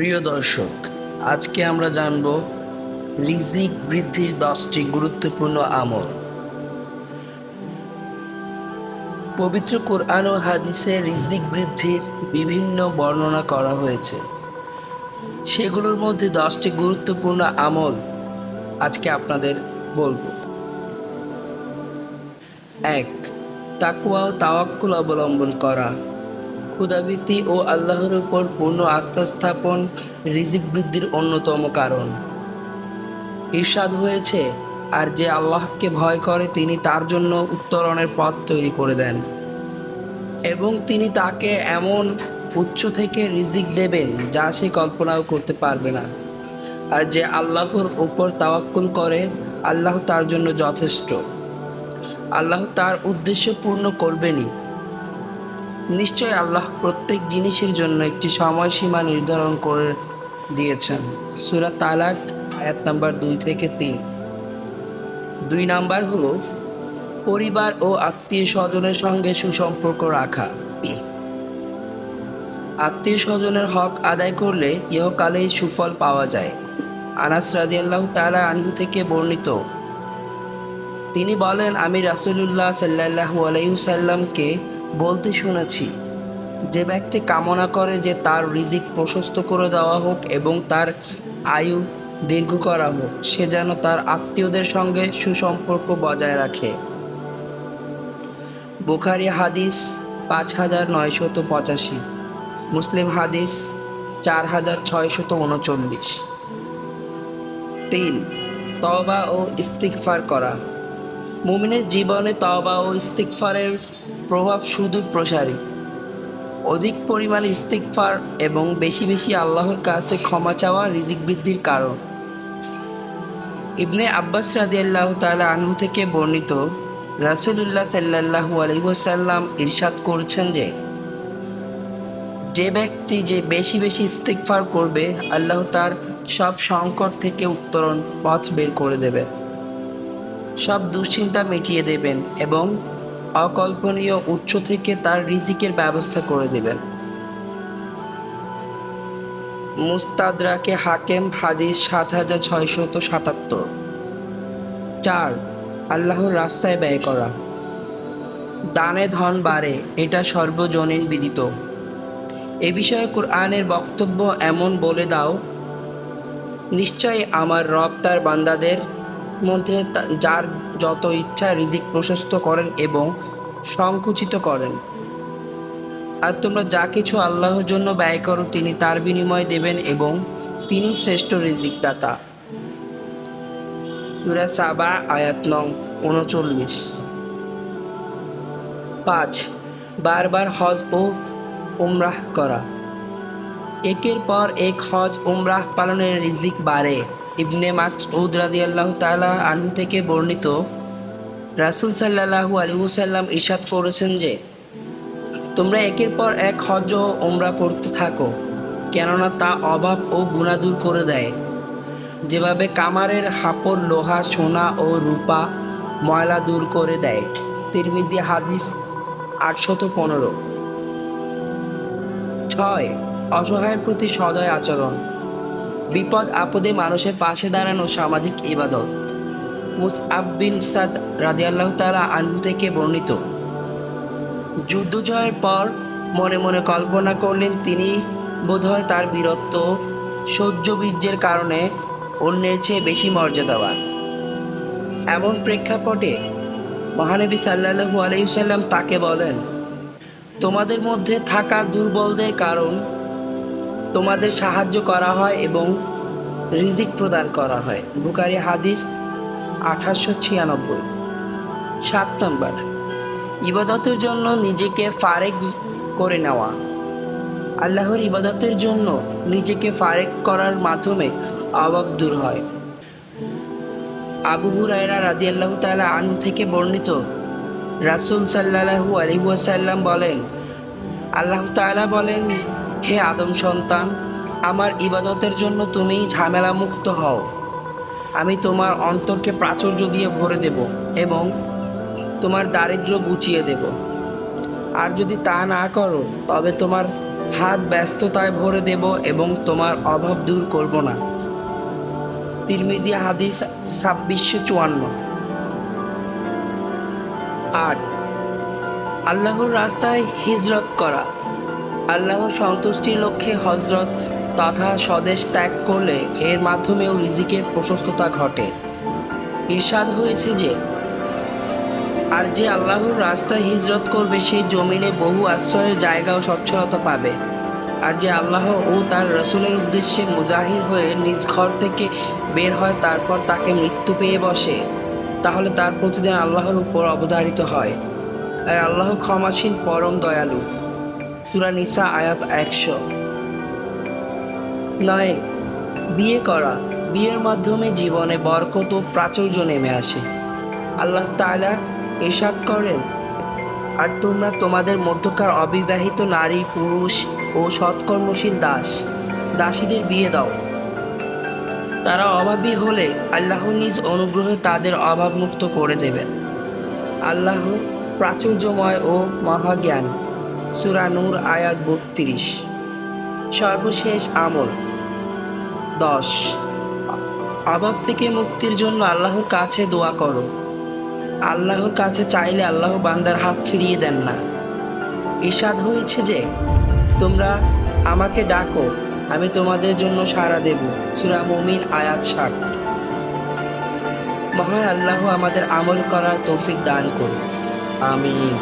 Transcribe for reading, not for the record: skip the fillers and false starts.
প্রিয় দর্শক, আজকে আমরা জানব রিজিক বৃদ্ধির 10টি গুরুত্বপূর্ণ আমল। পবিত্র কোরআন ও হাদিসে রিজিক বৃদ্ধির বিভিন্ন বর্ণনা করা হয়েছে। সেগুলোর মধ্যে 10টি গুরুত্বপূর্ণ আমল আজকে আপনাদের বলবো। 1. তাকওয়া ও তাওয়াক্কুল অবলম্বন করা। ক্ষুধাভীতি ও আল্লাহর উপর পূর্ণ আস্থা স্থাপন রিজিক বৃদ্ধির অন্যতম কারণ। ইরশাদ হয়েছে, আর যে আল্লাহকে ভয় করে তিনি তার জন্য উত্তরণের পথ তৈরি করে দেন এবং তিনি তাকে এমন উচ্চ থেকে রিজিক দেবেন যা সে কল্পনাও করতে পারবে না। আর যে আল্লাহর উপর তাওয়াক্কুল করে আল্লাহ তার জন্য যথেষ্ট। আল্লাহ তার উদ্দেশ্য পূর্ণ করবেনই। নিশ্চয় আল্লাহ প্রত্যেক জিনিসের জন্য একটি সময়সীমা নির্ধারণ করে দিয়েছেন। সূরা তালাক আয়াত নাম্বার 2 থেকে 3। 2 নাম্বার হলো পরিবার ও আত্মীয় স্বজনের সঙ্গে সুসম্পর্ক রাখা। আত্মীয় স্বজনের হক আদায় করলে ইহকালেই সুফল পাওয়া যায়। আনাস রাদিয়াল্লাহু তাআলা আনহু থেকে বর্ণিত, তিনি বলেন, আমি রাসূলুল্লাহ সাল্লাল্লাহু আলাইহি ওয়াসাল্লামকে বলতে শুনেছি, যে ব্যক্তি কামনা করে যে তার রিজিক প্রশস্ত করে দেওয়া হোক এবং তার আয়ু দীর্ঘ করা হোক, সে যেন তার আত্মীয়দের সঙ্গে সুসম্পর্ক বজায় রাখে। বুখারী হাদিস 5985, মুসলিম হাদিস 4639। 3. তওবা ও ইস্তিগফার করা। মুমিনের জীবনে তওবা ও ইস্তিগফারের প্রভাব সুদূর প্রসারী। অধিক পরিমাণে ইস্তিগফার এবং বেশি বেশি আল্লাহর কাছে ক্ষমা চাওয়া রিজিক বৃদ্ধির কারণ। ইবনে আব্বাস রাদিয়াল্লাহু তাআলা আনহু থেকে বর্ণিত, রাসূলুল্লাহ সাল্লাল্লাহু আলাইহি ওয়াসাল্লাম ইরশাদ করেছেন যে ব্যক্তি যে বেশি বেশি ইস্তিগফার করবে আল্লাহ তার সব সংকট থেকে উত্তরণ পথ বের করে দেবে, সব দুশ্চিন্তা মিটিয়ে দেবেন এবং অকল্পনীয় উৎস থেকে তার রিজিকের ব্যবস্থা করে দেবেন। মুস্তাদরাকে হাকেম হাদিস 7677। 4. আল্লাহর রাস্তায় ব্যয় করা। দানে ধন বাড়ে, এটা সর্বজনীন বিদিত। এ বিষয়ে কোরআনের বক্তব্য এমন বলে দাও, নিশ্চয়ই আমার রব তার বান্দাদের মধ্যে যার যত ইচ্ছা রিজিক প্রশস্ত করেন এবং সংকুচিত করেন। আর তোমরা যা কিছু আল্লাহর জন্য ব্যয় করো তিনি তার বিনিময় দেবেন এবং তিনি শ্রেষ্ঠ রিজিক দাতা। সূরা সাবা আয়াত নং 39। 5. বারবার হজ ও উমরাহ করা। একের পর এক হজ উমরাহ পালনের রিজিক বাড়ে। ইবনে মাসউদ রাদিয়াল্লাহু তাআলা আনহু থেকে বর্ণিত, রাসূল সাল্লাল্লাহু আলাইহি ওয়াসাল্লাম ইরশাদ করেছেন যে, তোমরা একের পর এক হজ ও উমরা করতে থাকো, কেননা তা অভাব ও গুনাহ দূর করে দেয়, যেভাবে কামারের হাপড় লোহা সোনা ও রূপা ময়লা দূর করে দেয়। তিরমিজি হাদিস 815। 6. অসহায়ের প্রতি সদয় আচরণ। বিপদ আপদে মানুষের পাশে দাঁড়ানো সামাজিক ইবাদত। মুসআব বিন সাদ রাদিয়াল্লাহু তাআলা আনহু থেকে বর্ণিত, যুদ্ধ জয়ের পর মনে মনে কল্পনা করলেন তিনি বোধহয় তার বীরত্ব সহ্য বীর্যের কারণে অন্যের চেয়ে বেশি মর্যাদাবান। এমন প্রেক্ষাপটে মহানবী সাল্লাল্লাহু আলাইহি ওয়াসাল্লাম তাকে বলেন, তোমাদের মধ্যে থাকা দুর্বলদের কারণ তোমাদের সাহায্য করা হয় এবং রিজিক প্রদান করা হয়। বুখারী হাদিস 2896। 7 নম্বর, ইবাদতের জন্য নিজেকে ফারেক করে নেওয়া। আল্লাহর ইবাদতের জন্য নিজেকে ফারেক করার মাধ্যমে অভাব দূর হয়। আবু হুরায়রা রাদিয়াল্লাহু তাআলা আনহু থেকে বর্ণিত, রাসূল সাল্লাল্লাহু আলাইহি ওয়াসাল্লাম বলেন, আল্লাহ তাআলা বলেন, হে আদম সন্তান, আমার ইবাদতের জন্য তুমি ঝামেলা মুক্ত হও, আমি তোমার অন্তরকে প্রাচুর্য দিয়ে ভরে দেব এবং তোমার দারিদ্র্য ঘুচিয়ে দেব। আর যদি তা না করো তবে তোমার হাত ব্যস্ততায় ভরে দেব এবং তোমার অভাব দূর করব না। তিরমিজি হাদিস 2654। 8, আল্লাহর রাস্তায় হিজরত করা। আল্লাহর সন্তুষ্টির লক্ষ্যে হজরত তথা স্বদেশ ত্যাগ করলে এর মাধ্যমেও রিজিকের প্রশস্ততা ঘটে। ইরশাদ হয়েছে যে, আর যে আল্লাহর রাস্তায় হিজরত করবে সেই জমিনে বহু আশ্রয়ের জায়গা ও সচ্ছলতা পাবে। আর যে আল্লাহ ও তার রসুলের উদ্দেশ্যে মুজাহিদ হয়ে নিজ ঘর থেকে বের হয়, তারপর তাকে মৃত্যু পেয়ে বসে, তাহলে তার প্রতিদিন আল্লাহর উপর অবধারিত হয়। আর আল্লাহ ক্ষমাশীল পরম দয়ালু। সূরা নিসা আয়াত 100। 9, বিয়ে করা। বিয়ের মাধ্যমে জীবনে বরকত ও প্রাচুর্য নেমে আসে। আল্লাহ তাআলা ইরশাদ করেন, আর তোমরা তোমাদের মধ্যকার অবিবাহিত নারী পুরুষ ও সৎকর্মশীল দাসীদের বিয়ে দাও। তারা অভাবী হলে আল্লাহ নিজ অনুগ্রহে তাদের অভাবমুক্ত করে দেবেন। আল্লাহ প্রাচুর্যময় ও মহাজ্ঞান। সূরা নূর আয়াত 32। সর্বশেষ আমল। 10, অভাব থেকে মুক্তির জন্য আল্লাহর কাছে দোয়া করো। আল্লাহর কাছে চাইলে আল্লাহ বান্দার হাত ফিরিয়ে দেন না। ইরশাদ হয়েছে যে, তোমরা আমাকে ডাকো, আমি তোমাদের জন্য সাড়া দেব। সূরা মুমিন আয়াত 60। মহান আল্লাহ আমাদের আমল করার তৌফিক দান করুন। আমিন।